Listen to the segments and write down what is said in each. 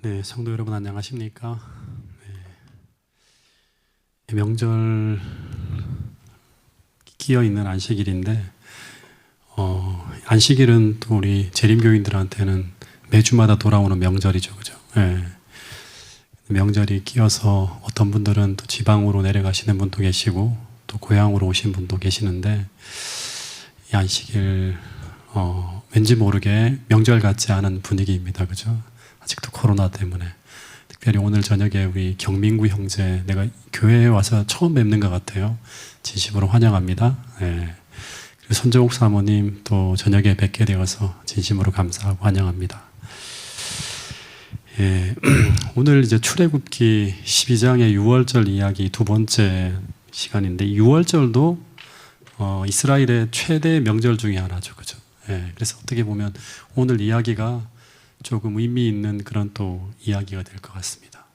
네, 성도 여러분 안녕하십니까? 네, 명절 끼어 있는 안식일인데, 안식일은 또 우리 재림교인들한테는 매주마다 돌아오는 명절이죠, 그죠? 네. 명절이 끼어서 어떤 분들은 또 지방으로 내려가시는 분도 계시고, 또 고향으로 오신 분도 계시는데, 이 안식일 왠지 모르게 명절 같지 않은 분위기입니다, 그죠? 아직도 코로나 때문에. 특별히 오늘 저녁에 우리 경민구 형제, 내가 교회에 와서 처음 뵙는 것 같아요. 진심으로 환영합니다. 네. 그리고 손정욱 사모님 또 저녁에 뵙게 되어서 진심으로 감사하고 환영합니다. 예. 오늘 이제 출애굽기 12장의 6월절 이야기 두 번째 시간인데, 6월절도 이스라엘의 최대 명절 중에 하나죠, 그죠? 예. 그래서 어떻게 보면 오늘 이야기가 조금 의미 있는 그런 또 이야기가 될 것 같습니다.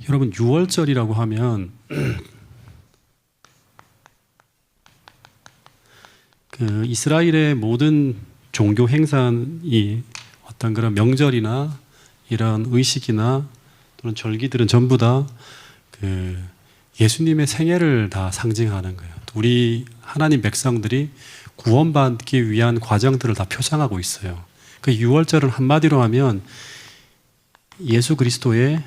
여러분, 6월절이라고 하면 그 이스라엘의 모든 종교 행사이 어떤 그런 명절이나 이런 의식이나 또는 절기들은 전부 다 그 예수님의 생애를 다 상징하는 거예요. 우리 하나님 백성들이 구원받기 위한 과정들을 다 표상하고 있어요. 그 6월절은 한마디로 하면 예수 그리스도의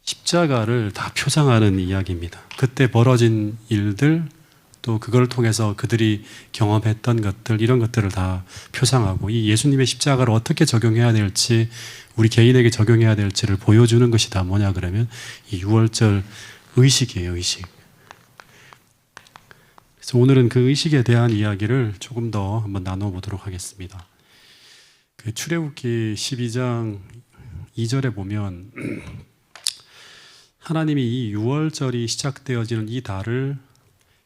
십자가를 다 표상하는 이야기입니다. 그때 벌어진 일들, 또 그걸 통해서 그들이 경험했던 것들, 이런 것들을 다 표상하고, 이 예수님의 십자가를 어떻게 적용해야 될지, 우리 개인에게 적용해야 될지를 보여주는 것이 다 뭐냐 그러면 이 6월절 의식이에요, 의식. 그래서 오늘은 그 의식에 대한 이야기를 조금 더 한번 나눠보도록 하겠습니다. 그 출애굽기 12장 2절에 보면 하나님이 이 6월절이 시작되어지는 이 달을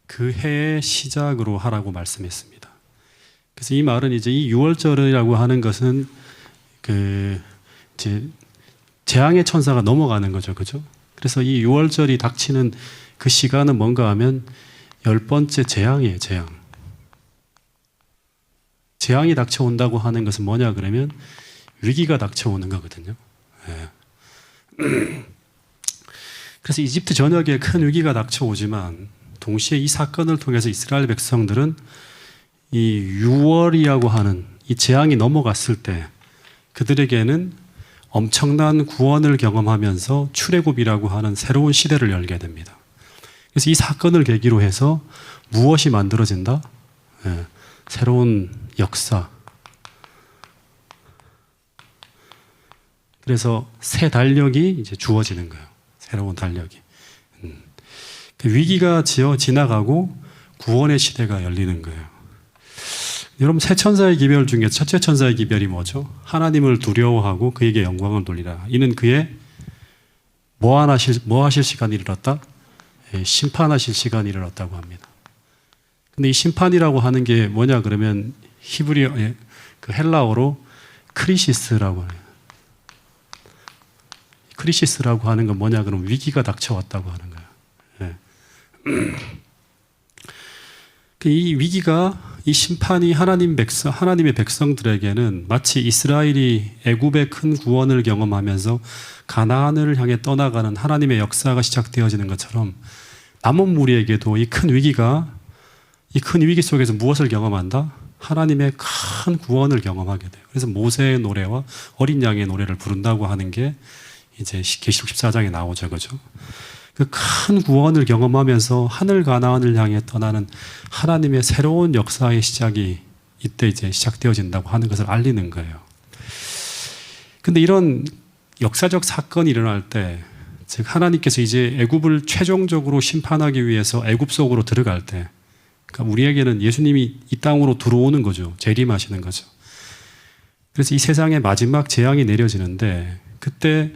그 해의 시작으로 하라고 말씀했습니다. 그래서 이 말은 이제 이 6월절이라고 하는 것은 그 이제 재앙의 천사가 넘어가는 거죠, 그죠? 그래서 이 6월절이 닥치는 그 시간은 뭔가 하면 10번째 재앙이에요, 재앙. 재앙이 닥쳐온다고 하는 것은 뭐냐 그러면 위기가 닥쳐오는 거거든요. 네. 그래서 이집트 전역에 큰 위기가 닥쳐오지만 동시에 이 사건을 통해서 이스라엘 백성들은 이 6월이라고 하는 이 재앙이 넘어갔을 때 그들에게는 엄청난 구원을 경험하면서 출애굽이라고 하는 새로운 시대를 열게 됩니다. 그래서 이 사건을 계기로 해서 무엇이 만들어진다? 네. 새로운 역사. 그래서 새 달력이 이제 주어지는 거예요. 새로운 달력이. 그 위기가 지나가고 구원의 시대가 열리는 거예요. 여러분, 세 천사의 기별 중에 첫째 천사의 기별이 뭐죠? 하나님을 두려워하고 그에게 영광을 돌리라. 이는 그의 뭐 하실 시간이 이르렀다? 심판하실 시간이 이르렀다고 합니다. 근데 이 심판이라고 하는 게 뭐냐 그러면 히브리어, 그 헬라어로 크리시스라고 해요. 크리시스라고 하는 건 뭐냐 그러면 위기가 닥쳐왔다고 하는 거예요. 이 위기가, 이 심판이 하나님의 백성들에게는 마치 이스라엘이 애굽의 큰 구원을 경험하면서 가나안을 향해 떠나가는 하나님의 역사가 시작되어지는 것처럼 남은 무리에게도 이 큰 위기 속에서 무엇을 경험한다? 하나님의 큰 구원을 경험하게 돼요. 그래서 모세의 노래와 어린 양의 노래를 부른다고 하는 게 이제 계시록 14장에 나오죠, 그죠? 그 큰 구원을 경험하면서 하늘 가나안을 향해 떠나는 하나님의 새로운 역사의 시작이 이때 이제 시작되어진다고 하는 것을 알리는 거예요. 근데 이런 역사적 사건이 일어날 때, 즉 하나님께서 이제 애굽을 최종적으로 심판하기 위해서 애굽 속으로 들어갈 때, 그러니까 우리에게는 예수님이 이 땅으로 들어오는 거죠. 재림하시는 거죠. 그래서 이 세상의 마지막 재앙이 내려지는데, 그때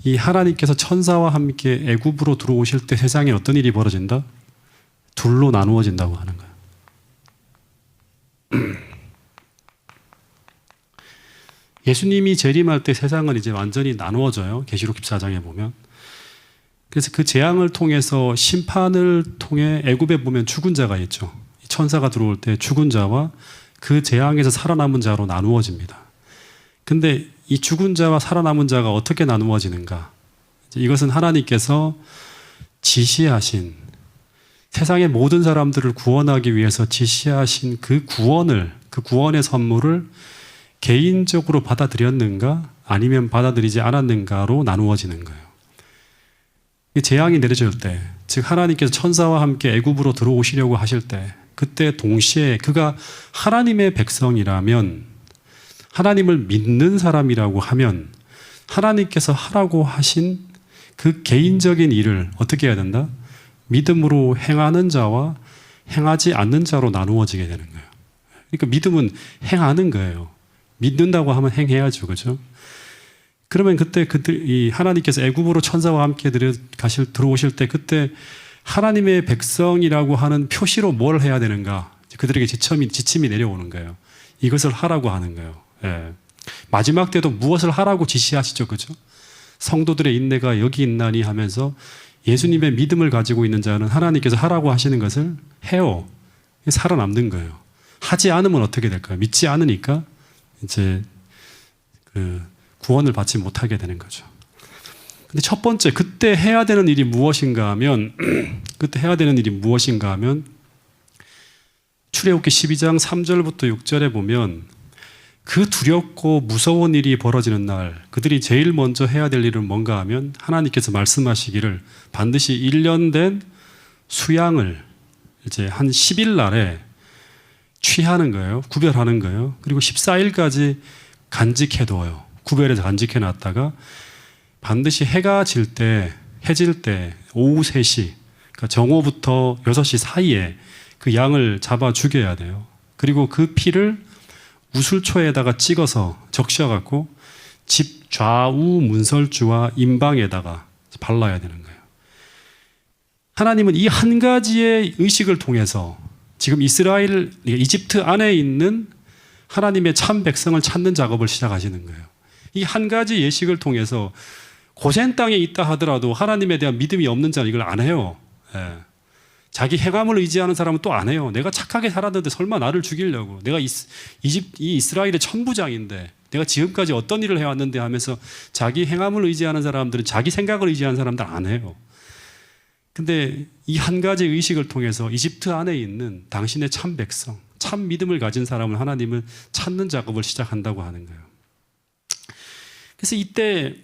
이 하나님께서 천사와 함께 애굽으로 들어오실 때 세상에 어떤 일이 벌어진다? 둘로 나누어진다고 하는 거예요. 예수님이 재림할 때 세상은 이제 완전히 나누어져요. 계시록 14장에 보면. 그래서 그 재앙을 통해서 심판을 통해 애굽에 보면 죽은 자가 있죠. 천사가 들어올 때 죽은 자와 그 재앙에서 살아남은 자로 나누어집니다. 근데 이 죽은 자와 살아남은 자가 어떻게 나누어지는가? 이것은 하나님께서 지시하신, 세상의 모든 사람들을 구원하기 위해서 지시하신 그 구원의 선물을 개인적으로 받아들였는가 아니면 받아들이지 않았는가로 나누어지는 거예요. 재앙이 내려질 때, 즉 하나님께서 천사와 함께 애굽으로 들어오시려고 하실 때, 그때 동시에 그가 하나님의 백성이라면, 하나님을 믿는 사람이라고 하면 하나님께서 하라고 하신 그 개인적인 일을 어떻게 해야 된다? 믿음으로 행하는 자와 행하지 않는 자로 나누어지게 되는 거예요. 그러니까 믿음은 행하는 거예요. 믿는다고 하면 행해야죠, 그렇죠? 그러면 그때 이 하나님께서 애굽으로 천사와 함께 들어오실 때, 그때 하나님의 백성이라고 하는 표시로 뭘 해야 되는가? 그들에게 지침이 내려오는 거예요. 이것을 하라고 하는 거예요. 예. 마지막 때도 무엇을 하라고 지시하시죠, 그렇죠? 성도들의 인내가 여기 있나니 하면서 예수님의 믿음을 가지고 있는 자는 하나님께서 하라고 하시는 것을 해요. 살아남는 거예요. 하지 않으면 어떻게 될까요? 믿지 않으니까 이제 그 구원을 받지 못하게 되는 거죠. 근데 첫 번째, 그때 해야 되는 일이 무엇인가 하면 출애굽기 12장 3절부터 6절에 보면 그 두렵고 무서운 일이 벌어지는 날, 그들이 제일 먼저 해야 될 일은 뭔가 하면 하나님께서 말씀하시기를 반드시 1년 된 수양을 이제 한 10일 날에 취하는 거예요. 구별하는 거예요. 그리고 14일까지 간직해둬요. 구별해서 간직해놨다가 반드시 해가 해질 때 오후 3시, 그러니까 정오부터 6시 사이에 그 양을 잡아 죽여야 돼요. 그리고 그 피를 우슬초에다가 찍어서 적셔갖고 집 좌우 문설주와 임방에다가 발라야 되는 거예요. 하나님은 이 한 가지의 의식을 통해서 지금 이집트 안에 있는 하나님의 참 백성을 찾는 작업을 시작하시는 거예요. 이 한 가지 예식을 통해서 고센 땅에 있다 하더라도 하나님에 대한 믿음이 없는 자는 이걸 안 해요. 예. 자기 행함을 의지하는 사람은 또 안 해요. 내가 착하게 살았는데 설마 나를 죽이려고. 내가 이 이스라엘의 천부장인데 내가 지금까지 어떤 일을 해왔는데 하면서 자기 행함을 의지하는 사람들은, 자기 생각을 의지하는 사람들 안 해요. 근데 이 한 가지 의식을 통해서 이집트 안에 있는 당신의 참 백성, 참 믿음을 가진 사람을 하나님은 찾는 작업을 시작한다고 하는 거예요. 그래서 이때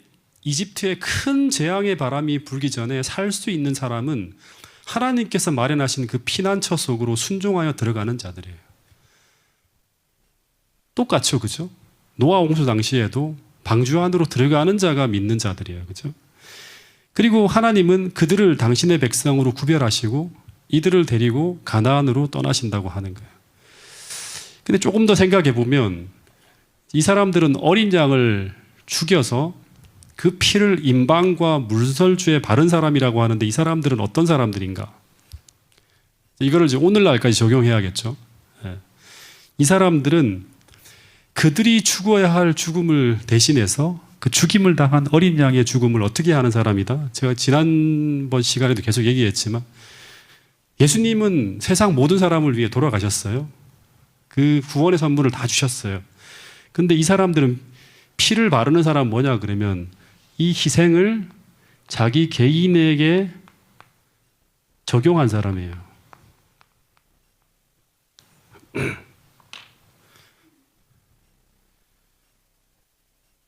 이집트에 큰 재앙의 바람이 불기 전에 살 수 있는 사람은 하나님께서 마련하신 그 피난처 속으로 순종하여 들어가는 자들이에요. 똑같죠, 그죠? 노아 홍수 당시에도 방주 안으로 들어가는 자가 믿는 자들이에요, 그죠? 그리고 하나님은 그들을 당신의 백성으로 구별하시고 이들을 데리고 가나안으로 떠나신다고 하는 거예요. 근데 조금 더 생각해 보면 이 사람들은 어린 양을 죽여서 그 피를 임방과 물설주에 바른 사람이라고 하는데 이 사람들은 어떤 사람들인가? 이거를 이제 오늘날까지 적용해야겠죠. 이 사람들은 그들이 죽어야 할 죽음을 대신해서 그 죽임을 당한 어린 양의 죽음을 어떻게 하는 사람이다? 제가 지난번 시간에도 계속 얘기했지만 예수님은 세상 모든 사람을 위해 돌아가셨어요. 그 구원의 선물을 다 주셨어요. 근데 이 사람들은 피를 바르는 사람은 뭐냐 그러면 이 희생을 자기 개인에게 적용한 사람이에요.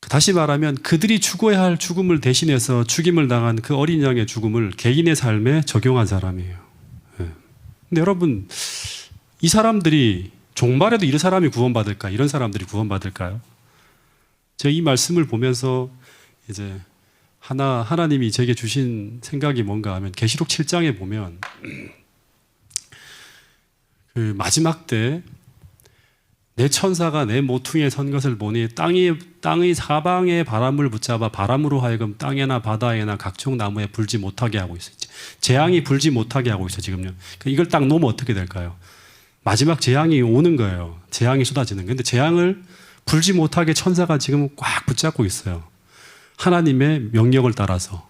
다시 말하면 그들이 죽어야 할 죽음을 대신해서 죽임을 당한 그 어린 양의 죽음을 개인의 삶에 적용한 사람이에요. 근데 여러분, 이 사람들이 종말에도 이런 사람이 구원받을까? 이런 사람들이 구원받을까요? 제가 이 말씀을 보면서 이제 하나님이 제게 주신 생각이 뭔가 하면 계시록 7장에 보면 그 마지막 때 내 천사가 내 모퉁이에 선 것을 보니 땅의 사방에 바람을 붙잡아 바람으로 하여금 땅에나 바다에나 각종 나무에 불지 못하게 하고 있어요. 재앙이 불지 못하게 하고 있어요, 지금요. 이걸 딱 놓으면 어떻게 될까요? 마지막 재앙이 오는 거예요. 재앙이 쏟아지는 거예요. 근데 재앙을 불지 못하게 천사가 지금 꽉 붙잡고 있어요. 하나님의 명령을 따라서.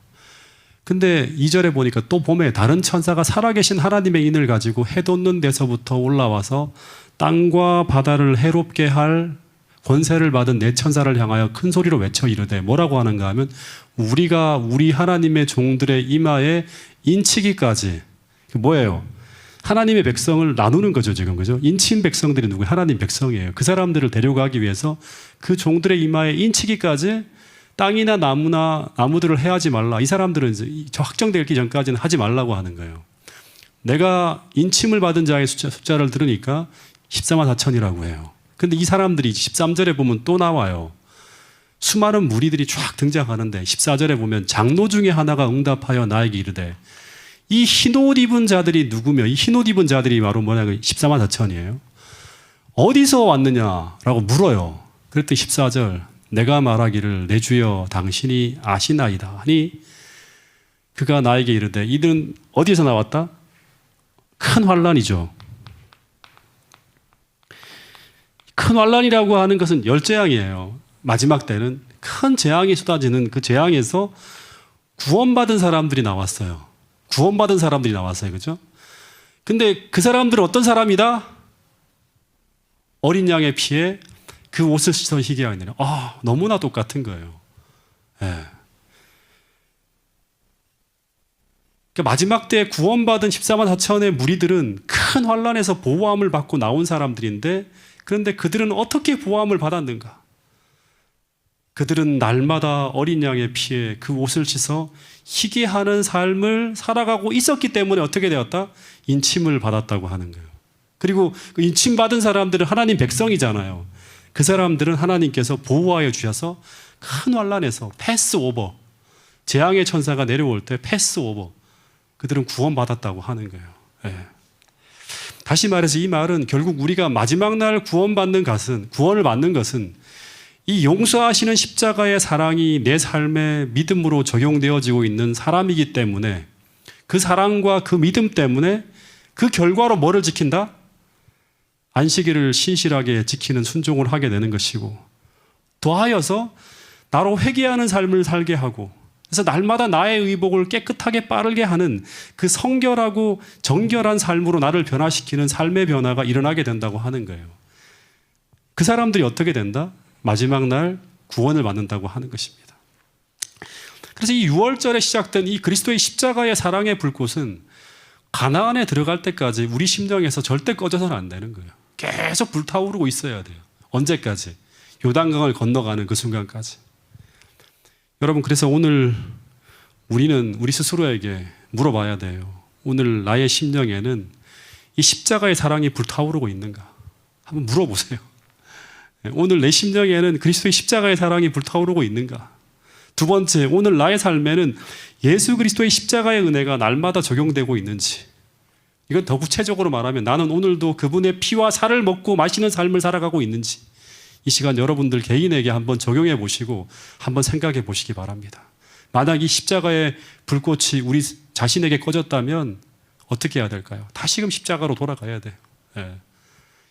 근데 2절에 보니까 또 봄에 다른 천사가 살아계신 하나님의 인을 가지고 해 돋는 데서부터 올라와서 땅과 바다를 해롭게 할 권세를 받은 내 천사를 향하여 큰 소리로 외쳐 이르되 뭐라고 하는가 하면 우리가 우리 하나님의 종들의 이마에 인치기까지. 뭐예요? 하나님의 백성을 나누는 거죠, 지금. 그죠? 인친 백성들이 누구예요? 하나님 백성이에요. 그 사람들을 데려가기 위해서 그 종들의 이마에 인치기까지 땅이나 나무들을 해하지 말라. 이 사람들은 이제 확정되기 전까지는 하지 말라고 하는 거예요. 내가 인침을 받은 자의 숫자를 들으니까 14만 4천이라고 해요. 근데 이 사람들이 13절에 보면 또 나와요. 수많은 무리들이 쫙 등장하는데 14절에 보면 장로 중에 하나가 응답하여 나에게 이르되 이 흰옷 입은 자들이 누구며 이 흰옷 입은 자들이 바로 뭐냐면 14만 4천이에요. 어디서 왔느냐라고 물어요. 그랬더니 14절 내가 말하기를 내 주여 당신이 아시나이다 하니 그가 나에게 이르되 이들은 어디서 나왔다? 큰 환란이죠. 큰 환란이라고 하는 것은 열재앙이에요. 마지막 때는 큰 재앙이 쏟아지는 그 재앙에서 구원받은 사람들이 나왔어요. 구원받은 사람들이 나왔어요. 그죠? 근데 그 사람들은 어떤 사람이다? 어린 양의 피에 그 옷을 씻어 희게 하느니라. 너무나 똑같은 거예요. 예. 그러니까 마지막 때 구원받은 14만 4천의 무리들은 큰 환란에서 보호함을 받고 나온 사람들인데 그런데 그들은 어떻게 보호함을 받았는가? 그들은 날마다 어린 양의 피에 그 옷을 씻어 희게 하는 삶을 살아가고 있었기 때문에 어떻게 되었다? 인침을 받았다고 하는 거예요. 그리고 그 인침받은 사람들은 하나님 백성이잖아요. 그 사람들은 하나님께서 보호하여 주셔서 큰 환란에서 패스오버, 재앙의 천사가 내려올 때 패스오버, 그들은 구원받았다고 하는 거예요. 예. 다시 말해서 이 말은 결국 우리가 마지막 날 구원을 받는 것은 이 용서하시는 십자가의 사랑이 내 삶에 믿음으로 적용되어지고 있는 사람이기 때문에 그 사랑과 그 믿음 때문에 그 결과로 뭐를 지킨다? 안식일을 신실하게 지키는 순종을 하게 되는 것이고 더하여서 나로 회개하는 삶을 살게 하고 그래서 날마다 나의 의복을 깨끗하게 빠르게 하는 그 성결하고 정결한 삶으로 나를 변화시키는 삶의 변화가 일어나게 된다고 하는 거예요. 그 사람들이 어떻게 된다? 마지막 날 구원을 받는다고 하는 것입니다. 그래서 이 6월절에 시작된 이 그리스도의 십자가의 사랑의 불꽃은 가나안에 들어갈 때까지 우리 심령에서 절대 꺼져서는 안 되는 거예요. 계속 불타오르고 있어야 돼요. 언제까지? 요단강을 건너가는 그 순간까지. 여러분, 그래서 오늘 우리는 우리 스스로에게 물어봐야 돼요. 오늘 나의 심령에는 이 십자가의 사랑이 불타오르고 있는가? 한번 물어보세요. 오늘 내 심령에는 그리스도의 십자가의 사랑이 불타오르고 있는가? 두 번째, 오늘 나의 삶에는 예수 그리스도의 십자가의 은혜가 날마다 적용되고 있는지. 이건 더 구체적으로 말하면 나는 오늘도 그분의 피와 살을 먹고 마시는 삶을 살아가고 있는지. 이 시간 여러분들 개인에게 한번 적용해 보시고 한번 생각해 보시기 바랍니다. 만약 이 십자가의 불꽃이 우리 자신에게 꺼졌다면 어떻게 해야 될까요? 다시금 십자가로 돌아가야 돼요. 예.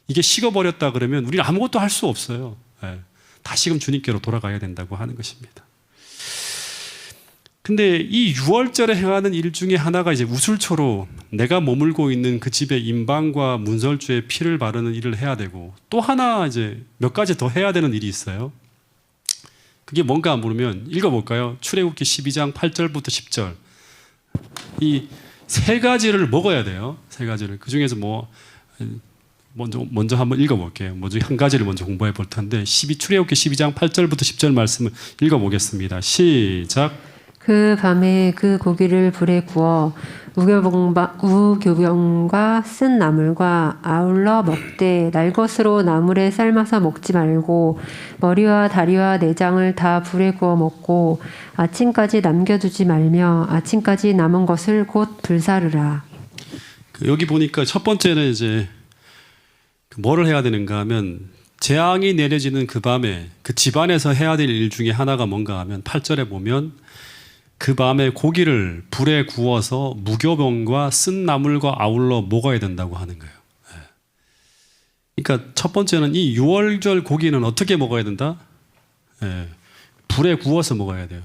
이게 식어버렸다 그러면 우리는 아무것도 할 수 없어요. 예. 다시금 주님께로 돌아가야 된다고 하는 것입니다. 근데 이 6월절에 행하는 일 중에 하나가 이제 우슬초로 내가 머물고 있는 그 집에 임방과 문설주의 피를 바르는 일을 해야 되고 또 하나 이제 몇 가지 더 해야 되는 일이 있어요. 그게 뭔가 물으면 읽어볼까요? 출애굽기 12장 8절부터 10절. 이 세 가지를 먹어야 돼요. 세 가지를. 그 중에서 먼저 한번 읽어볼게요. 먼저 한 가지를 먼저 공부해 볼 텐데 출애굽기 12장 8절부터 10절 말씀을 읽어보겠습니다. 시작. 그 밤에 그 고기를 불에 구워 우교병과 쓴 나물과 아울러 먹되 날것으로 나물에 삶아서 먹지 말고 머리와 다리와 내장을 다 불에 구워 먹고 아침까지 남겨두지 말며 아침까지 남은 것을 곧 불사르라. 여기 보니까 첫 번째는 이제 뭐를 해야 되는가 하면 재앙이 내려지는 그 밤에 그 집안에서 해야 될 일 중에 하나가 뭔가 하면 8절에 보면 그 밤에 고기를 불에 구워서 무교병과 쓴 나물과 아울러 먹어야 된다고 하는 거예요. 그러니까 첫 번째는 이 6월절 고기는 어떻게 먹어야 된다? 불에 구워서 먹어야 돼요.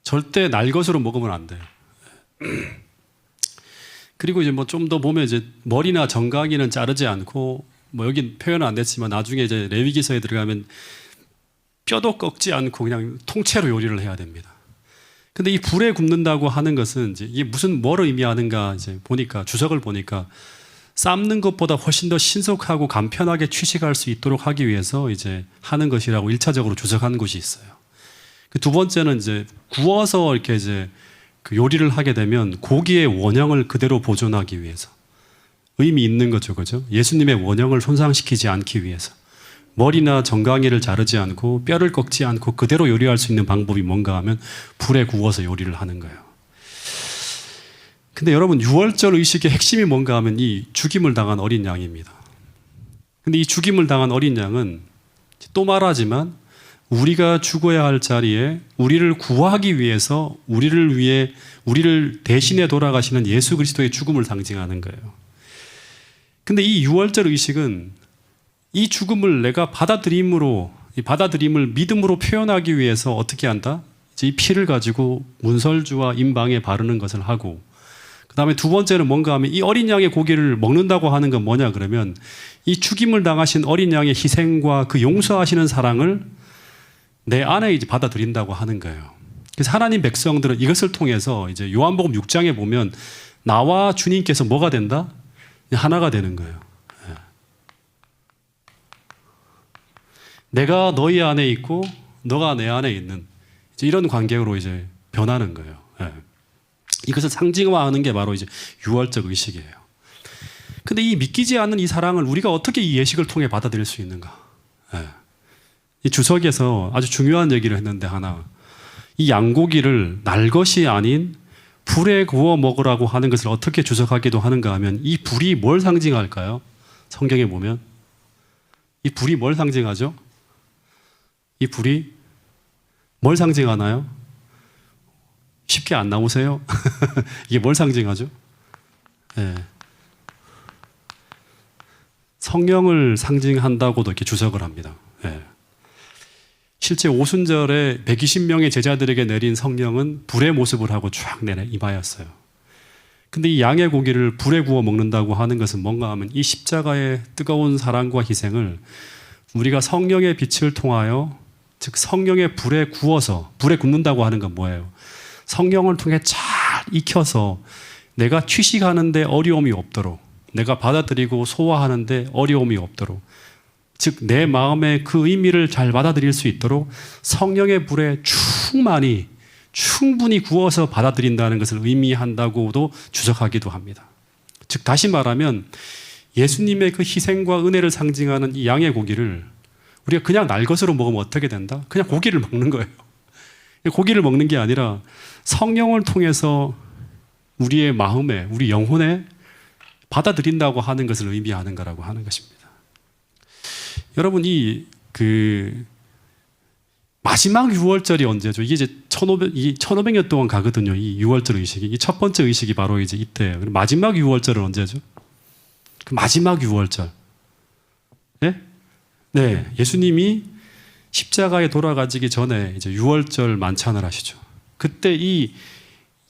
절대 날 것으로 먹으면 안 돼요. 그리고 이제 뭐 좀 더 보면 이제 머리나 정강이는 자르지 않고 뭐 여기 표현은 안 됐지만 나중에 이제 레위기서에 들어가면 뼈도 꺾지 않고 그냥 통째로 요리를 해야 됩니다. 근데 이 불에 굽는다고 하는 것은 이제 이게 무슨 뭘 의미하는가 이제 보니까 주석을 보니까 삶는 것보다 훨씬 더 신속하고 간편하게 취식할 수 있도록 하기 위해서 이제 하는 것이라고 1차적으로 주석한 곳이 있어요. 그 두 번째는 이제 구워서 이렇게 이제 그 요리를 하게 되면 고기의 원형을 그대로 보존하기 위해서 의미 있는 거죠, 그죠? 예수님의 원형을 손상시키지 않기 위해서 머리나 정강이를 자르지 않고 뼈를 꺾지 않고 그대로 요리할 수 있는 방법이 뭔가 하면 불에 구워서 요리를 하는 거예요. 근데 여러분 유월절 의식의 핵심이 뭔가 하면 이 죽임을 당한 어린 양입니다. 근데 이 죽임을 당한 어린 양은 또 말하지만 우리가 죽어야 할 자리에 우리를 구하기 위해서 우리를 대신해 돌아가시는 예수 그리스도의 죽음을 상징하는 거예요. 근데 이 유월절 의식은 이 죽음을 내가 이 받아들임을 믿음으로 표현하기 위해서 어떻게 한다? 이제 이 피를 가지고 문설주와 임방에 바르는 것을 하고, 그 다음에 두 번째는 뭔가 하면 이 어린 양의 고기를 먹는다고 하는 건 뭐냐 그러면 이 죽임을 당하신 어린 양의 희생과 그 용서하시는 사랑을 내 안에 이제 받아들인다고 하는 거예요. 그래서 하나님 백성들은 이것을 통해서 이제 요한복음 6장에 보면 나와 주님께서 뭐가 된다? 하나가 되는 거예요. 내가 너희 안에 있고 너가 내 안에 있는 이제 이런 관계로 이제 변하는 거예요. 이것을 상징화하는 게 바로 이제 유월적 의식이에요. 근데 이 믿기지 않는 이 사랑을 우리가 어떻게 이 예식을 통해 받아들일 수 있는가? 이 주석에서 아주 중요한 얘기를 했는데 하나, 이 양고기를 날 것이 아닌 불에 구워 먹으라고 하는 것을 어떻게 주석하기도 하는가 하면 이 불이 뭘 상징할까요? 성경에 보면 이 불이 뭘 상징하죠? 이 불이 뭘 상징하나요? 쉽게 안 나오세요? 이게 뭘 상징하죠? 성령을 상징한다고도 이렇게 주석을 합니다. 실제 오순절에 120명의 제자들에게 내린 성령은 불의 모습을 하고 쫙 임하였어요. 근데 이 양의 고기를 불에 구워 먹는다고 하는 것은 뭔가 하면 이 십자가의 뜨거운 사랑과 희생을 우리가 성령의 빛을 통하여, 즉 성령의 불에 구워서, 불에 굽는다고 하는 건 뭐예요? 성령을 통해 잘 익혀서 내가 취식하는데 어려움이 없도록, 내가 받아들이고 소화하는데 어려움이 없도록, 즉 내 마음의 그 의미를 잘 받아들일 수 있도록 성령의 불에 충분히 구워서 받아들인다는 것을 의미한다고도 주석하기도 합니다. 즉 다시 말하면 예수님의 그 희생과 은혜를 상징하는 이 양의 고기를 우리가 그냥 날 것으로 먹으면 어떻게 된다? 그냥 고기를 먹는 거예요. 고기를 먹는 게 아니라 성령을 통해서 우리의 마음에, 우리 영혼에 받아들인다고 하는 것을 의미하는 거라고 하는 것입니다. 여러분, 이 마지막 유월절이 언제죠? 이게 이제 1500년 동안 가거든요. 이 유월절 의식이. 이 첫 번째 의식이 바로 이제 이때예요. 마지막 유월절은 언제죠? 그 마지막 유월절. 네, 예수님이 십자가에 돌아가시기 전에 이제 유월절 만찬을 하시죠. 그때 이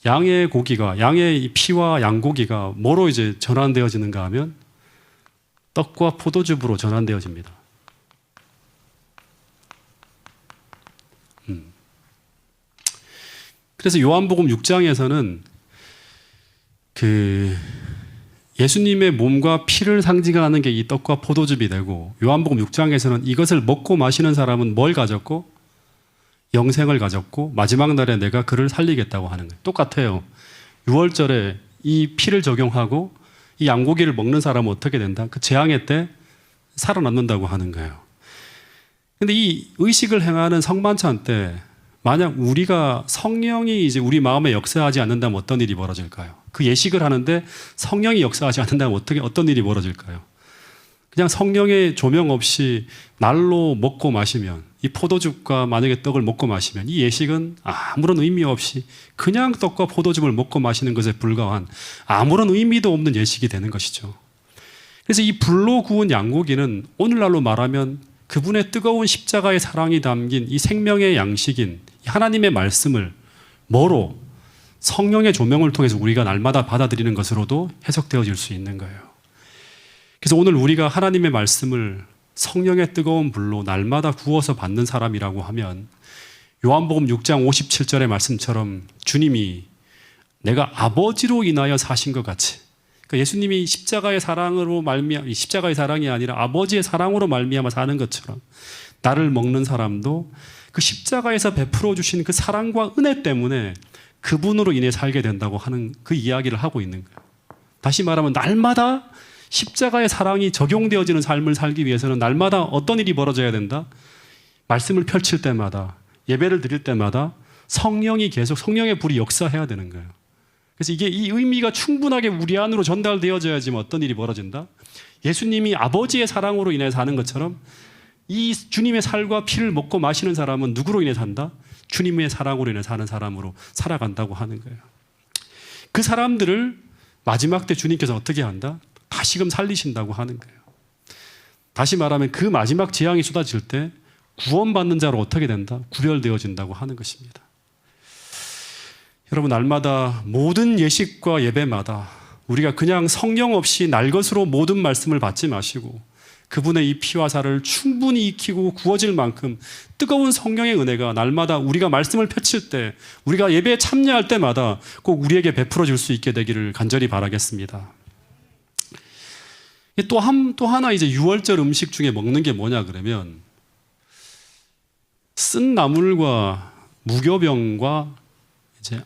양의 고기가, 양의 이 피와 양고기가 뭐로 이제 전환되어지는가 하면 떡과 포도즙으로 전환되어집니다. 그래서 요한복음 6장에서는 예수님의 몸과 피를 상징하는 게 이 떡과 포도즙이 되고, 요한복음 6장에서는 이것을 먹고 마시는 사람은 뭘 가졌고? 영생을 가졌고 마지막 날에 내가 그를 살리겠다고 하는 거예요. 똑같아요. 유월절에 이 피를 적용하고 이 양고기를 먹는 사람은 어떻게 된다? 그 재앙의 때 살아남는다고 하는 거예요. 근데 이 의식을 행하는 성만찬 때 만약 우리가 성령이 이제 우리 마음에 역사하지 않는다면 어떤 일이 벌어질까요? 그 예식을 하는데 성령이 역사하지 않는다면 어떤 일이 벌어질까요? 그냥 성령의 조명 없이 날로 먹고 마시면, 이 포도즙과 만약에 떡을 먹고 마시면 이 예식은 아무런 의미 없이 그냥 떡과 포도즙을 먹고 마시는 것에 불과한 아무런 의미도 없는 예식이 되는 것이죠. 그래서 이 불로 구운 양고기는 오늘날로 말하면 그분의 뜨거운 십자가의 사랑이 담긴 이 생명의 양식인 하나님의 말씀을 뭐로? 성령의 조명을 통해서 우리가 날마다 받아들이는 것으로도 해석되어질 수 있는 거예요. 그래서 오늘 우리가 하나님의 말씀을 성령의 뜨거운 불로 날마다 구워서 받는 사람이라고 하면 요한복음 6장 57절의 말씀처럼 주님이 내가 아버지로 인하여 사신 것 같이, 그러니까 예수님이 십자가의 사랑으로 십자가의 사랑이 아니라 아버지의 사랑으로 말미암아 사는 것처럼 나를 먹는 사람도 그 십자가에서 베풀어 주신 그 사랑과 은혜 때문에 그분으로 인해 살게 된다고 하는 그 이야기를 하고 있는 거예요. 다시 말하면 날마다 십자가의 사랑이 적용되어지는 삶을 살기 위해서는 날마다 어떤 일이 벌어져야 된다? 말씀을 펼칠 때마다, 예배를 드릴 때마다 성령이 계속, 성령의 불이 역사해야 되는 거예요. 그래서 이게 이 의미가 충분하게 우리 안으로 전달되어져야지만 어떤 일이 벌어진다? 예수님이 아버지의 사랑으로 인해 사는 것처럼 이 주님의 살과 피를 먹고 마시는 사람은 누구로 인해 산다? 주님의 사랑으로 인해 사는 사람으로 살아간다고 하는 거예요. 그 사람들을 마지막 때 주님께서 어떻게 한다? 다시금 살리신다고 하는 거예요. 다시 말하면 그 마지막 재앙이 쏟아질 때 구원받는 자로 어떻게 된다? 구별되어진다고 하는 것입니다. 여러분, 날마다 모든 예식과 예배마다 우리가 그냥 성령 없이 날 것으로 모든 말씀을 받지 마시고 그분의 이 피와 살을 충분히 익히고 구워질 만큼 뜨거운 성령의 은혜가 날마다 우리가 말씀을 펼칠 때, 우리가 예배에 참여할 때마다 꼭 우리에게 베풀어질 수 있게 되기를 간절히 바라겠습니다. 또 하나 이제 유월절 음식 중에 먹는 게 뭐냐 그러면 쓴 나물과 무교병과 이제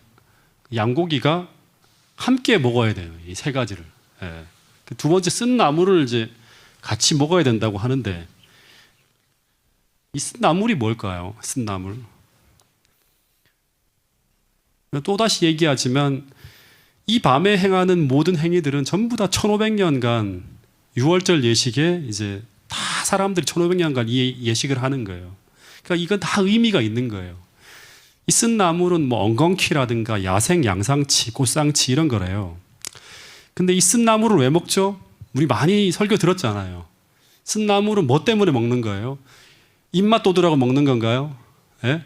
양고기가 함께 먹어야 돼요. 이 세 가지를. 예. 두 번째 쓴 나물을 이제 같이 먹어야 된다고 하는데 이 쓴 나물이 뭘까요? 쓴 나물. 또다시 얘기하지만 이 밤에 행하는 모든 행위들은 전부 다 1500년간 유월절 예식에 이제 다 사람들이 1500년간 이 예식을 하는 거예요. 그러니까 이건 다 의미가 있는 거예요. 이 쓴 나물은 뭐 엉겅퀴라든가 야생 양상치, 꽃상치 이런 거래요. 근데 이 쓴 나물을 왜 먹죠? 우리 많이 설교 들었잖아요. 쓴 나물은 뭐 때문에 먹는 거예요? 입맛 돋으라고 먹는 건가요? 예?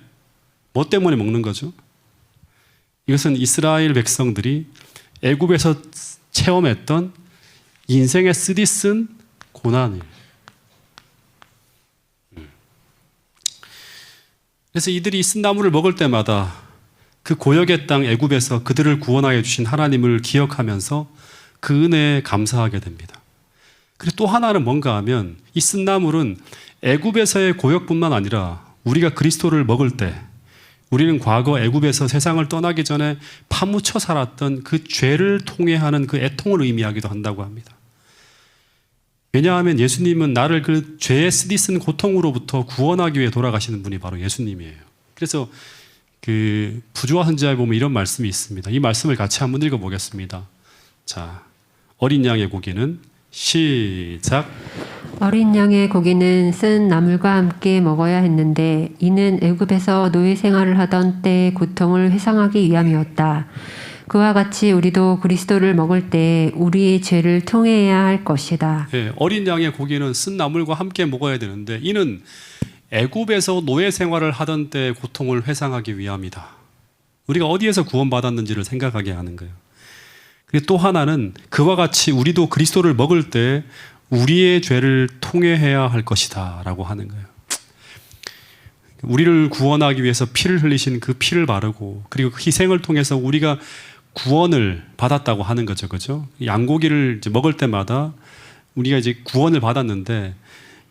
뭐 때문에 먹는 거죠? 이것은 이스라엘 백성들이 애굽에서 체험했던 인생에 쓰디쓴 고난이에요. 그래서 이들이 쓴 나물을 먹을 때마다 그 고역의 땅 애굽에서 그들을 구원하여 주신 하나님을 기억하면서 그 은혜에 감사하게 됩니다. 그리고 또 하나는 뭔가 하면 이 쓴 나물은 애굽에서의 고역뿐만 아니라 우리가 그리스도를 먹을 때 우리는 과거 애굽에서 세상을 떠나기 전에 파묻혀 살았던 그 죄를 통회하는 그 애통을 의미하기도 한다고 합니다. 왜냐하면 예수님은 나를 그 죄에 쓰디쓴 고통으로부터 구원하기 위해 돌아가시는 분이 바로 예수님이에요. 그래서 그 부조화 선지자에 보면 이런 말씀이 있습니다. 이 말씀을 같이 한번 읽어보겠습니다. 자, 어린 양의 고기는 시작. 어린 양의 고기는 쓴 나물과 함께 먹어야 했는데 이는 애굽에서 노예 생활을 하던 때의 고통을 회상하기 위함이었다. 그와 같이 우리도 그리스도를 먹을 때 우리의 죄를 통해야 할 것이다. 네, 어린 양의 고기는 쓴 나물과 함께 먹어야 되는데 이는 애굽에서 노예 생활을 하던 때의 고통을 회상하기 위함이다. 우리가 어디에서 구원받았는지를 생각하게 하는 거예요. 그리고 또 하나는 그와 같이 우리도 그리스도를 먹을 때 우리의 죄를 통회해야 할 것이다 라고 하는 거예요. 우리를 구원하기 위해서 피를 흘리신 그 피를 바르고 그리고 그 희생을 통해서 우리가 구원을 받았다고 하는 거죠. 그죠? 양고기를 이제 먹을 때마다 우리가 이제 구원을 받았는데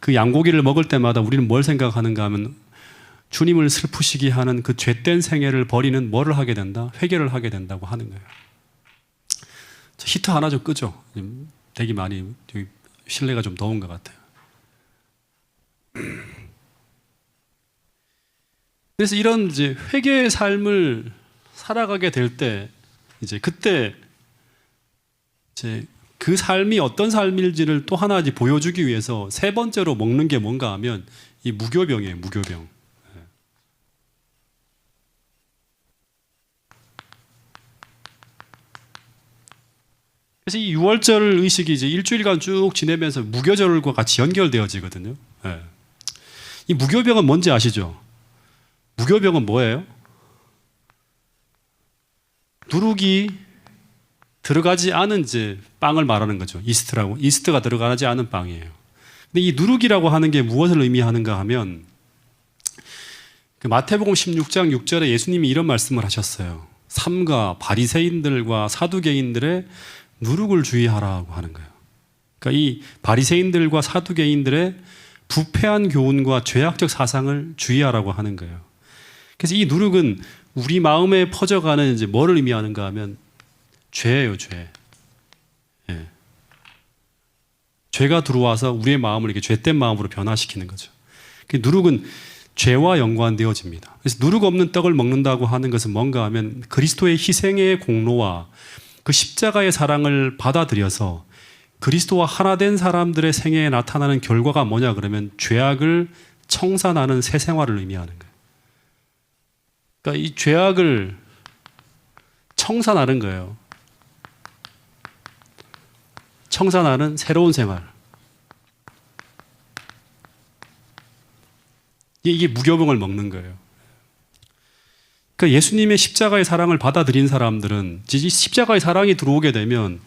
그 양고기를 먹을 때마다 우리는 뭘 생각하는가 하면 주님을 슬프시게 하는 그 죄된 생애를 버리는 뭐를 하게 된다? 회개를 하게 된다고 하는 거예요. 히터 하나 좀 끄죠. 되게 많이 여기 실내가 좀 더운 것 같아요. 그래서 이런 이제 회개의 삶을 살아가게 될 때 이제 그때 이제 그 삶이 어떤 삶일지를 또 하나 이제 보여주기 위해서 세 번째로 먹는 게 뭔가 하면 이 무교병이에요. 무교병. 그래서 이 유월절 의식이 이제 일주일간 쭉 지내면서 무교절과 같이 연결되어지거든요. 네. 이 무교병은 뭔지 아시죠? 무교병은 뭐예요? 누룩이 들어가지 않은 이제 빵을 말하는 거죠. 이스트가 들어가지 않은 빵이에요. 근데 이 누룩이라고 하는 게 무엇을 의미하는가 하면 그 마태복음 16장 6절에 예수님이 이런 말씀을 하셨어요. 삼가 바리새인들과 사두개인들의 누룩을 주의하라고 하는 거예요. 그러니까 이 바리새인들과 사두개인들의 부패한 교훈과 죄악적 사상을 주의하라고 하는 거예요. 그래서 이 누룩은 우리 마음에 퍼져가는 이제 뭐를 의미하는가 하면 죄예요, 죄. 예. 죄가 들어와서 우리의 마음을 이렇게 죄된 마음으로 변화시키는 거죠. 그 누룩은 죄와 연관되어집니다. 그래서 누룩 없는 떡을 먹는다고 하는 것은 뭔가 하면 그리스도의 희생의 공로와 그 십자가의 사랑을 받아들여서 그리스도와 하나 된 사람들의 생애에 나타나는 결과가 뭐냐 그러면 죄악을 청산하는 새 생활을 의미하는 거예요. 그러니까 이 죄악을 청산하는 거예요. 청산하는 새로운 생활. 이게 무교병을 먹는 거예요. 그러니까 예수님의 십자가의 사랑을 받아들인 사람들은 십자가의 사랑이 들어오게 되면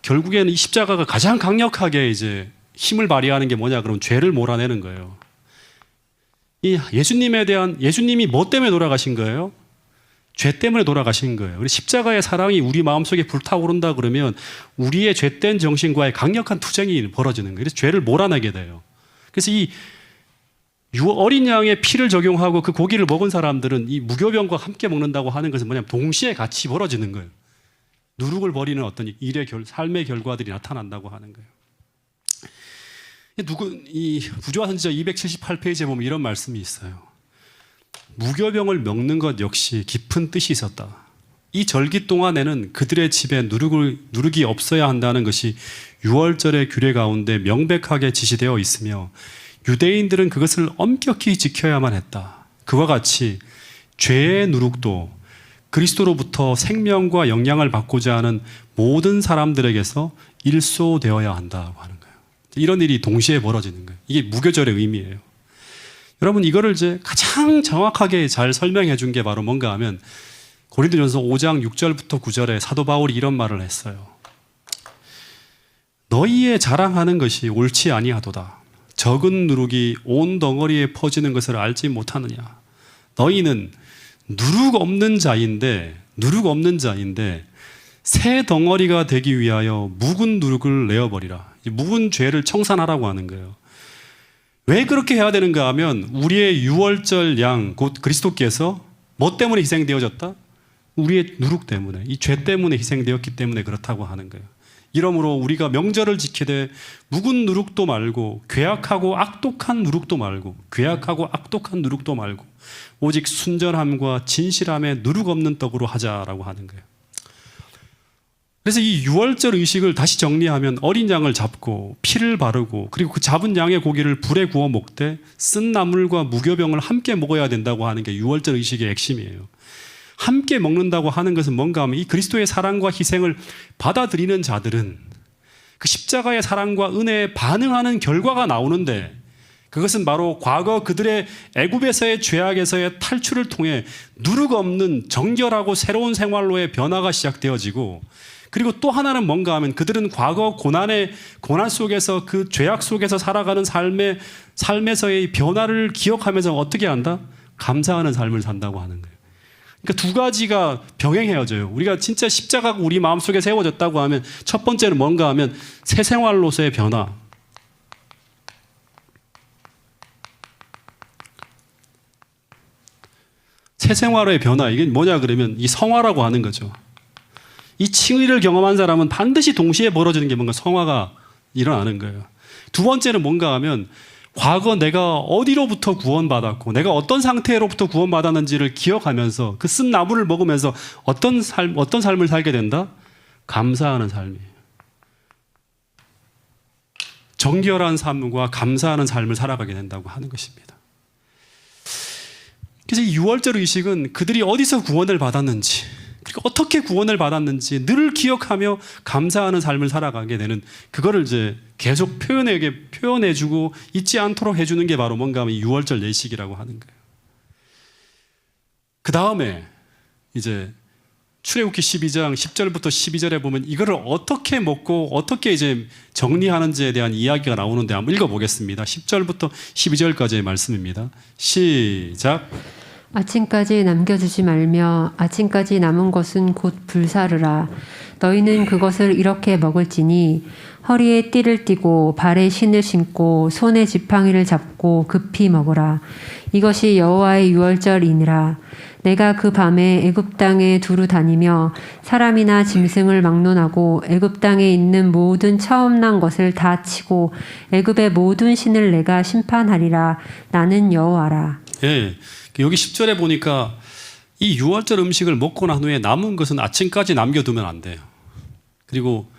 결국에는 이 십자가가 가장 강력하게 이제 힘을 발휘하는 게 뭐냐 그러면 죄를 몰아내는 거예요. 이 예수님이 뭐 때문에 돌아가신 거예요? 죄 때문에 돌아가신 거예요. 그래서 십자가의 사랑이 우리 마음속에 불타오른다 그러면 우리의 죄된 정신과의 강력한 투쟁이 벌어지는 거예요. 그래서 죄를 몰아내게 돼요. 그래서 이 어린 양의 피를 적용하고 그 고기를 먹은 사람들은 이 무교병과 함께 먹는다고 하는 것은 뭐냐면 동시에 같이 벌어지는 거예요. 누룩을 버리는 어떤 삶의 결과들이 나타난다고 하는 거예요. 이 부조화 선지자 278페이지에 보면 이런 말씀이 있어요. 무교병을 먹는 것 역시 깊은 뜻이 있었다. 이 절기 동안에는 그들의 집에 누룩이 없어야 한다는 것이 유월절의 규례 가운데 명백하게 지시되어 있으며 유대인들은 그것을 엄격히 지켜야만 했다. 그와 같이 죄의 누룩도 그리스도로부터 생명과 영향을 받고자 하는 모든 사람들에게서 일소되어야 한다고 하는 거예요. 이런 일이 동시에 벌어지는 거예요. 이게 무교절의 의미예요. 여러분 이거를 이제 가장 정확하게 잘 설명해 준 게 바로 뭔가 하면 고린도전서 5장 6절부터 9절에 사도 바울이 이런 말을 했어요. 너희의 자랑하는 것이 옳지 아니하도다. 적은 누룩이 온 덩어리에 퍼지는 것을 알지 못하느냐. 너희는 누룩 없는 자인데 새 덩어리가 되기 위하여 묵은 누룩을 내어버리라. 묵은 죄를 청산하라고 하는 거예요. 왜 그렇게 해야 되는가 하면 우리의 유월절 양 곧 그리스도께서 뭐 때문에 희생되어졌다? 우리의 누룩 때문에, 이 죄 때문에 희생되었기 때문에 그렇다고 하는 거예요. 이러므로 우리가 명절을 지키되 묵은 누룩도 말고 괴악하고 악독한 누룩도 말고 오직 순전함과 진실함에 누룩 없는 떡으로 하자라고 하는 거예요. 그래서 이 유월절 의식을 다시 정리하면 어린 양을 잡고 피를 바르고 그리고 그 잡은 양의 고기를 불에 구워 먹되 쓴 나물과 무교병을 함께 먹어야 된다고 하는 게 유월절 의식의 핵심이에요. 함께 먹는다고 하는 것은 뭔가 하면 이 그리스도의 사랑과 희생을 받아들이는 자들은 그 십자가의 사랑과 은혜에 반응하는 결과가 나오는데 그것은 바로 과거 그들의 애굽에서의 죄악에서의 탈출을 통해 누룩 없는 정결하고 새로운 생활로의 변화가 시작되어지고 그리고 또 하나는 뭔가 하면 그들은 과거 고난 속에서 그 죄악 속에서 살아가는 삶에서의 변화를 기억하면서 어떻게 한다? 감사하는 삶을 산다고 하는 거예요. 그러니까 두 가지가 병행해야져요. 우리가 진짜 십자가가 우리 마음속에 세워졌다고 하면 첫 번째는 뭔가 하면 새 생활로서의 변화. 새 생활의 변화. 이게 뭐냐 그러면 이 성화라고 하는 거죠. 이 칭의를 경험한 사람은 반드시 동시에 벌어지는 게 뭔가 성화가 일어나는 거예요. 두 번째는 뭔가 하면 과거 내가 어디로부터 구원받았고 내가 어떤 상태로부터 구원받았는지를 기억하면서 그 쓴 나물을 먹으면서 어떤 삶을 살게 된다? 감사하는 삶이에요. 정결한 삶과 감사하는 삶을 살아가게 된다고 하는 것입니다. 그래서 이 유월절 의식은 그들이 어디서 구원을 받았는지 그리고 어떻게 구원을 받았는지 늘 기억하며 감사하는 삶을 살아가게 되는 그거를 이제 계속 표현해주고 잊지 않도록 해주는 게 바로 뭔가 하면 유월절 예식이라고 하는 거예요. 그 다음에 이제 출애굽기 12장 10절부터 12절에 보면 이거를 어떻게 먹고 어떻게 이제 정리하는지에 대한 이야기가 나오는데 한번 읽어보겠습니다. 10절부터 12절까지의 말씀입니다. 시작. 아침까지 남겨두지 말며 아침까지 남은 것은 곧 불사르라. 너희는 그것을 이렇게 먹을지니 허리에 띠를 띠고 발에 신을 신고 손에 지팡이를 잡고 급히 먹으라. 이것이 여호와의 유월절이니라. 내가 그 밤에 애굽 땅에 두루 다니며 사람이나 짐승을 막론하고 애굽 땅에 있는 모든 처음 난 것을 다 치고 애굽의 모든 신을 내가 심판하리라. 나는 여호와라. 예, 여기 10절에 보니까 이 유월절 음식을 먹고 난 후에 남은 것은 아침까지 남겨두면 안 돼요. 그리고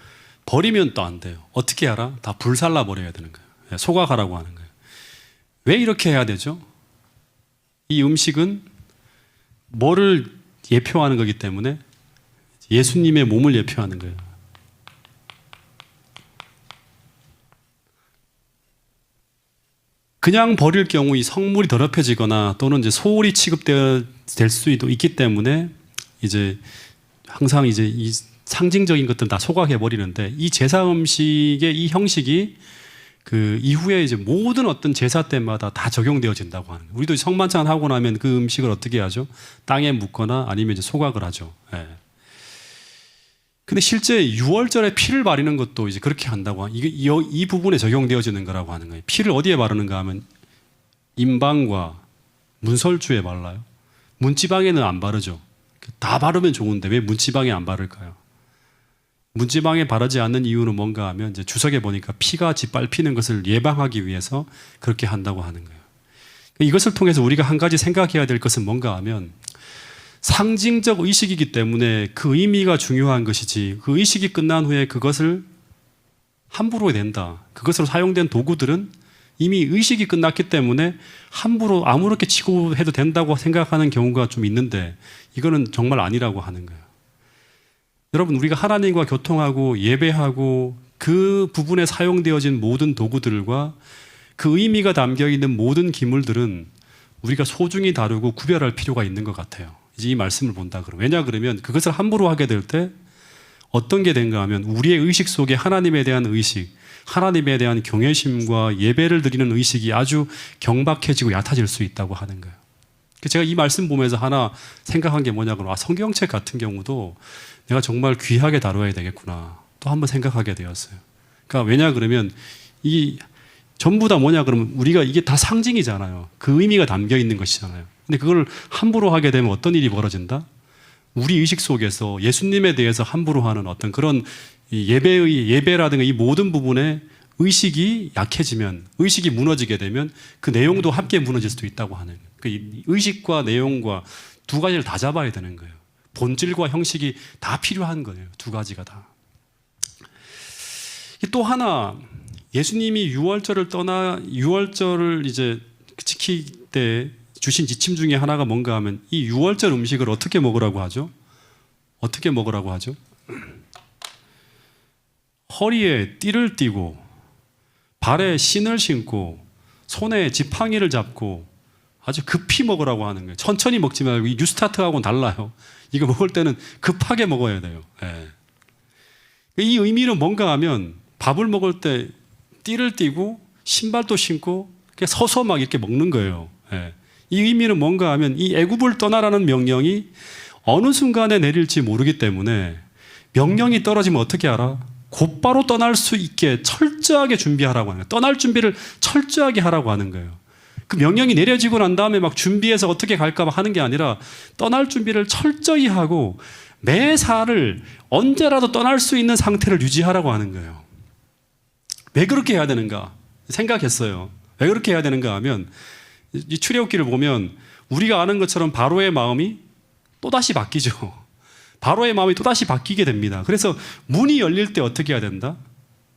버리면 또 안 돼요. 어떻게 알아? 다 불살라 버려야 되는 거예요. 소각하라고 하는 거예요. 왜 이렇게 해야 되죠? 이 음식은 뭐를 예표하는 거기 때문에 예수님의 몸을 예표하는 거예요. 그냥 버릴 경우 이 성물이 더럽혀지거나 또는 이제 소홀히 취급될 수도 있기 때문에 이제 항상 이제 이 상징적인 것들 다 소각해 버리는데 이 제사 음식의 이 형식이 그 이후에 이제 모든 어떤 제사 때마다 다 적용되어진다고 하는 거예요. 우리도 성만찬 하고 나면 그 음식을 어떻게 하죠? 땅에 묻거나 아니면 이제 소각을 하죠. 예. 근데 실제 유월절에 피를 바르는 것도 이제 그렇게 한다고 이 부분에 적용되어지는 거라고 하는 거예요. 피를 어디에 바르는가 하면 임방과 문설주에 발라요. 문지방에는 안 바르죠. 다 바르면 좋은데 왜 문지방에 안 바를까요? 문지방에 바르지 않는 이유는 뭔가 하면 이제 주석에 보니까 피가 짓밟히는 것을 예방하기 위해서 그렇게 한다고 하는 거예요. 이것을 통해서 우리가 한 가지 생각해야 될 것은 뭔가 하면 상징적 의식이기 때문에 그 의미가 중요한 것이지 그 의식이 끝난 후에 그것을 함부로 된다. 그것으로 사용된 도구들은 이미 의식이 끝났기 때문에 함부로 아무렇게 치고 해도 된다고 생각하는 경우가 좀 있는데 이거는 정말 아니라고 하는 거예요. 여러분 우리가 하나님과 교통하고 예배하고 그 부분에 사용되어진 모든 도구들과 그 의미가 담겨있는 모든 기물들은 우리가 소중히 다루고 구별할 필요가 있는 것 같아요. 이제 이 말씀을 본다 그러면. 왜냐 그러면 그것을 함부로 하게 될 때 어떤 게 된가 하면 우리의 의식 속에 하나님에 대한 의식, 하나님에 대한 경외심과 예배를 드리는 의식이 아주 경박해지고 얕아질 수 있다고 하는 거예요. 제가 이 말씀 보면서 하나 생각한 게 뭐냐 그러면 성경책 같은 경우도 내가 정말 귀하게 다뤄야 되겠구나 또 한번 생각하게 되었어요. 그러니까 왜냐 그러면 이 전부 다 뭐냐 그러면 우리가 이게 다 상징이잖아요. 그 의미가 담겨 있는 것이잖아요. 근데 그걸 함부로 하게 되면 어떤 일이 벌어진다? 우리 의식 속에서 예수님에 대해서 함부로 하는 어떤 그런 예배라든가 이 모든 부분에 의식이 약해지면, 의식이 무너지게 되면 그 내용도 함께 무너질 수도 있다고 하는 거예요. 그 의식과 내용과 두 가지를 다 잡아야 되는 거예요. 본질과 형식이 다 필요한 거예요. 두 가지가 다. 또 하나, 예수님이 유월절을 이제 지킬 때 주신 지침 중에 하나가 뭔가 하면 이 유월절 음식을 어떻게 먹으라고 하죠? 어떻게 먹으라고 하죠? 허리에 띠를 띠고 발에 신을 신고 손에 지팡이를 잡고 아주 급히 먹으라고 하는 거예요. 천천히 먹지 말고 이 뉴스타트하고는 달라요. 이거 먹을 때는 급하게 먹어야 돼요. 예. 이 의미는 뭔가 하면 밥을 먹을 때 띠를 띠고 신발도 신고 서서 막 이렇게 먹는 거예요. 예. 이 의미는 뭔가 하면 이 애굽을 떠나라는 명령이 어느 순간에 내릴지 모르기 때문에 명령이 떨어지면 어떻게 알아? 곧바로 떠날 수 있게 철저하게 준비하라고 하는 거예요. 떠날 준비를 철저하게 하라고 하는 거예요. 그 명령이 내려지고 난 다음에 막 준비해서 어떻게 갈까 막 하는 게 아니라 떠날 준비를 철저히 하고 매사를 언제라도 떠날 수 있는 상태를 유지하라고 하는 거예요. 왜 그렇게 해야 되는가? 생각했어요. 왜 그렇게 해야 되는가 하면 이 출애굽기를 보면 우리가 아는 것처럼 바로의 마음이 또다시 바뀌죠. 바로의 마음이 또다시 바뀌게 됩니다. 그래서 문이 열릴 때 어떻게 해야 된다?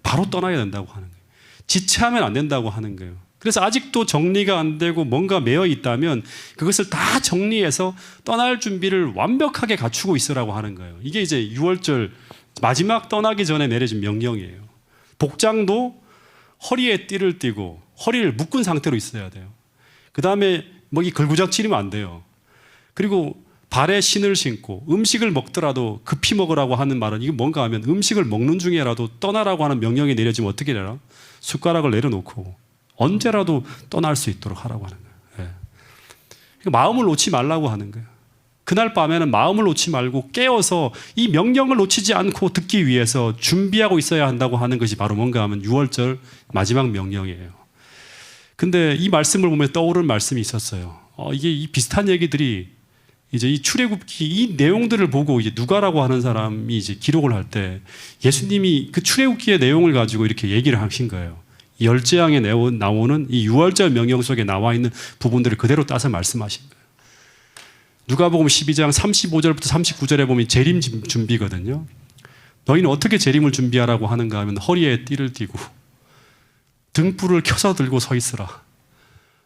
바로 떠나야 된다고 하는 거예요. 지체하면 안 된다고 하는 거예요. 그래서 아직도 정리가 안 되고 뭔가 매여 있다면 그것을 다 정리해서 떠날 준비를 완벽하게 갖추고 있으라고 하는 거예요. 이게 이제 유월절 마지막 떠나기 전에 내려진 명령이에요. 복장도 허리에 띠를 띠고 허리를 묶은 상태로 있어야 돼요. 그 다음에 뭐 이 걸구작질이면 안 돼요. 그리고 발에 신을 신고 음식을 먹더라도 급히 먹으라고 하는 말은 이게 뭔가 하면 음식을 먹는 중에라도 떠나라고 하는 명령이 내려지면 어떻게 되나? 숟가락을 내려놓고 언제라도 떠날 수 있도록 하라고 하는 거예요. 예. 마음을 놓지 말라고 하는 거예요. 그날 밤에는 마음을 놓지 말고 깨어서 이 명령을 놓치지 않고 듣기 위해서 준비하고 있어야 한다고 하는 것이 바로 뭔가 하면 6월절 마지막 명령이에요. 근데 이 말씀을 보면 떠오르는 말씀이 있었어요. 이게 이 비슷한 얘기들이 이제 이 출애굽기 이 내용들을 보고 이제 누가라고 하는 사람이 이제 기록을 할 때 예수님이 그 출애굽기의 내용을 가지고 이렇게 얘기를 하신 거예요. 열재앙에 나오는 이 6월절 명령 속에 나와 있는 부분들을 그대로 따서 말씀하신 거예요. 누가복음 12장 35절부터 39절에 보면 재림 준비거든요. 너희는 어떻게 재림을 준비하라고 하는가 하면 허리에 띠를 띠고 등불을 켜서 들고 서 있으라.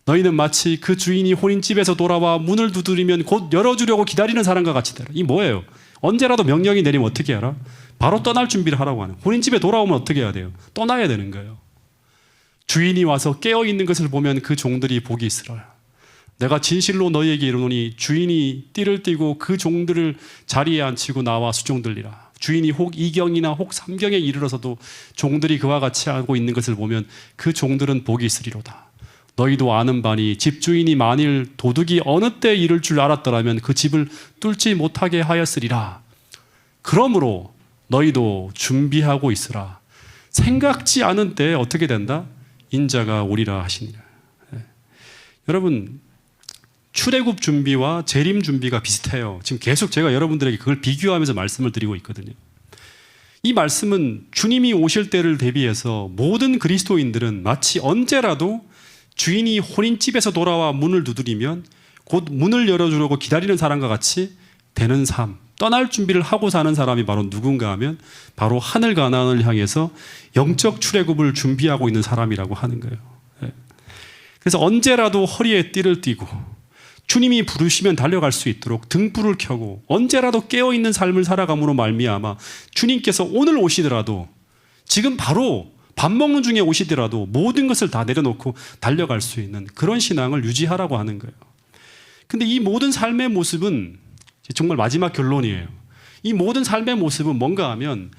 너희는 마치 그 주인이 혼인집에서 돌아와 문을 두드리면 곧 열어주려고 기다리는 사람과 같이 되라. 이 뭐예요? 언제라도 명령이 내리면 어떻게 하라? 바로 떠날 준비를 하라고 하는. 혼인집에 돌아오면 어떻게 해야 돼요? 떠나야 되는 거예요. 주인이 와서 깨어있는 것을 보면 그 종들이 복이 있으라. 내가 진실로 너희에게 이르노니 주인이 띠를 띠고 그 종들을 자리에 앉히고 나와 수종들리라. 주인이 혹 2경이나 혹 3경에 이르러서도 종들이 그와 같이 하고 있는 것을 보면 그 종들은 복이 있으리로다. 너희도 아는 바니 집주인이 만일 도둑이 어느 때 이를 줄 알았더라면 그 집을 뚫지 못하게 하였으리라. 그러므로 너희도 준비하고 있으라. 생각지 않은 때에 어떻게 된다? 인자가 오리라 하시니라. 여러분, 출애굽 준비와 재림 준비가 비슷해요. 지금 계속 제가 여러분들에게 그걸 비교하면서 말씀을 드리고 있거든요. 이 말씀은 주님이 오실 때를 대비해서 모든 그리스도인들은 마치 언제라도 주인이 혼인집에서 돌아와 문을 두드리면 곧 문을 열어주려고 기다리는 사람과 같이 되는 삶, 떠날 준비를 하고 사는 사람이 바로 누군가 하면 바로 하늘 가나안을 향해서 영적 출애굽을 준비하고 있는 사람이라고 하는 거예요. 그래서 언제라도 허리에 띠를 띠고 주님이 부르시면 달려갈 수 있도록 등불을 켜고 언제라도 깨어있는 삶을 살아감으로 말미암아 주님께서 오늘 오시더라도 지금 바로 밥 먹는 중에 오시더라도 모든 것을 다 내려놓고 달려갈 수 있는 그런 신앙을 유지하라고 하는 거예요. 근데 이 모든 삶의 모습은 정말 마지막 결론이에요. 이 모든 삶의 모습은 뭔가 하면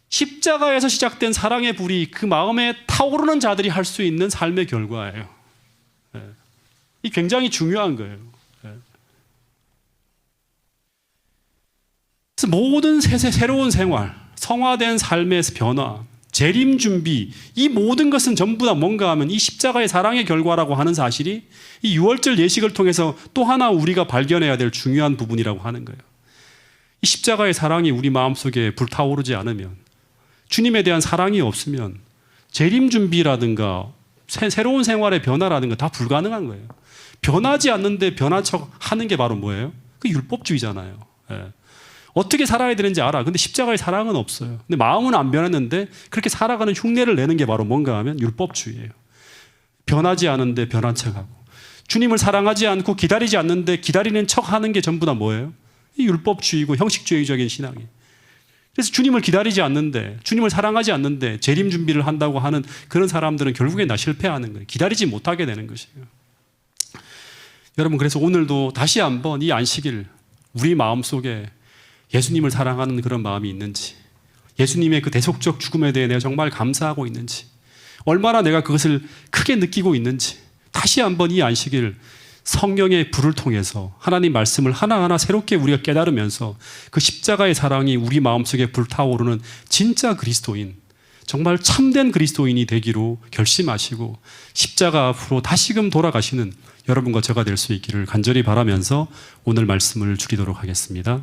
십자가에서 시작된 사랑의 불이 그 마음에 타오르는 자들이 할 수 있는 삶의 결과예요. 이 굉장히 중요한 거예요. 그래서 모든 새로운 생활, 성화된 삶의 변화, 재림 준비, 이 모든 것은 전부 다 뭔가 하면 이 십자가의 사랑의 결과라고 하는 사실이 이 6월절 예식을 통해서 또 하나 우리가 발견해야 될 중요한 부분이라고 하는 거예요. 이 십자가의 사랑이 우리 마음속에 불타오르지 않으면, 주님에 대한 사랑이 없으면 재림 준비라든가 새로운 생활의 변화라든가 다 불가능한 거예요. 변하지 않는데 변한 척 하는 게 바로 뭐예요? 그 율법주의잖아요. 어떻게 살아야 되는지 알아. 근데 십자가의 사랑은 없어요. 근데 마음은 안 변했는데 그렇게 살아가는 흉내를 내는 게 바로 뭔가 하면 율법주의예요. 변하지 않은데 변한 척하고 주님을 사랑하지 않고 기다리지 않는데 기다리는 척하는 게 전부 다 뭐예요? 이 율법주의고 형식주의적인 신앙이에요. 그래서 주님을 기다리지 않는데 주님을 사랑하지 않는데 재림 준비를 한다고 하는 그런 사람들은 결국에 다 실패하는 거예요. 기다리지 못하게 되는 것이에요. 여러분, 그래서 오늘도 다시 한번 이 안식일 우리 마음속에 예수님을 사랑하는 그런 마음이 있는지, 예수님의 그 대속적 죽음에 대해 내가 정말 감사하고 있는지, 얼마나 내가 그것을 크게 느끼고 있는지 다시 한번 이 안식일 성령의 불을 통해서 하나님 말씀을 하나하나 새롭게 우리가 깨달으면서 그 십자가의 사랑이 우리 마음속에 불타오르는 진짜 그리스도인, 정말 참된 그리스도인이 되기로 결심하시고 십자가 앞으로 다시금 돌아가시는 여러분과 제가 될 수 있기를 간절히 바라면서 오늘 말씀을 줄이도록 하겠습니다.